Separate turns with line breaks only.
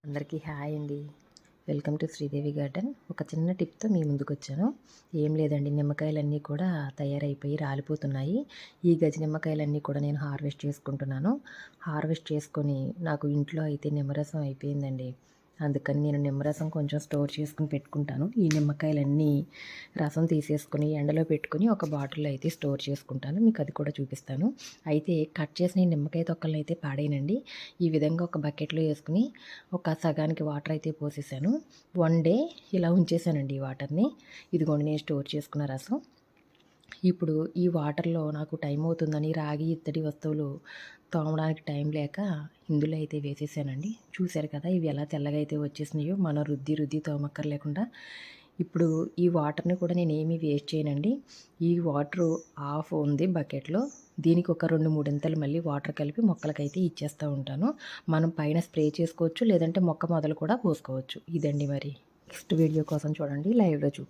అందరికీ హాయ్ అండి. Welcome to Sridevi garden. ఒక చిన్న టిప్తో మీ ముందుకు వచ్చాను. ఏం లేదండి, నిమ్మకాయలన్నీ కూడా తయారైపోయి రాలిపోతున్నాయి. ఈ గజ నిమ్మకాయలన్నీ కూడా నేను హార్వెస్ట్ చేసుకుంటున్నాను. హార్వెస్ట్ చేసుకొని నాకు ఇంట్లో అయితే నిమ్మరసం అయిపోయిందండి. అందుకని నేను నిమ్మరసం కొంచెం స్టోర్ చేసుకుని పెట్టుకుంటాను. ఈ నిమ్మకాయలన్నీ రసం తీసేసుకుని ఎండలో పెట్టుకుని ఒక బాటిల్లో అయితే స్టోర్ చేసుకుంటాను. మీకు అది కూడా చూపిస్తాను. అయితే కట్ చేసిన ఈ నిమ్మకాయ తొక్కలను అయితే పాడేనండి. ఈ విధంగా ఒక బకెట్లో వేసుకుని ఒక సగానికి వాటర్ అయితే పోసేసాను. 1 డే ఇలా ఉంచేసానండి ఈ వాటర్ని. ఇదిగోండి నేను స్టోర్ చేసుకున్న రసం. ఇప్పుడు ఈ వాటర్లో నాకు టైం అవుతుందని రాగి ఇత్తడి వస్తువులు తోమడానికి టైం లేక ఇందులో అయితే వేసేసానండి. చూశారు కదా ఇవి ఎలా తెల్లగా అయితే వచ్చేసినాయో, మనం రుద్ది తోమక్కర్లేకుండా. ఇప్పుడు ఈ వాటర్ని కూడా నేను ఏమీ వేస్ట్ చేయనండి. ఈ వాటరు హాఫ్ ఉంది బకెట్లో. దీనికి ఒక 2-3 ఇంతలు మళ్ళీ వాటర్ కలిపి మొక్కలకైతే ఇచ్చేస్తూ ఉంటాను. మనం పైన స్ప్రే చేసుకోవచ్చు, లేదంటే మొక్క మొదలు కూడా పోసుకోవచ్చు. ఇదండి మరి. నెక్స్ట్ వీడియో కోసం చూడండి, లైవ్లో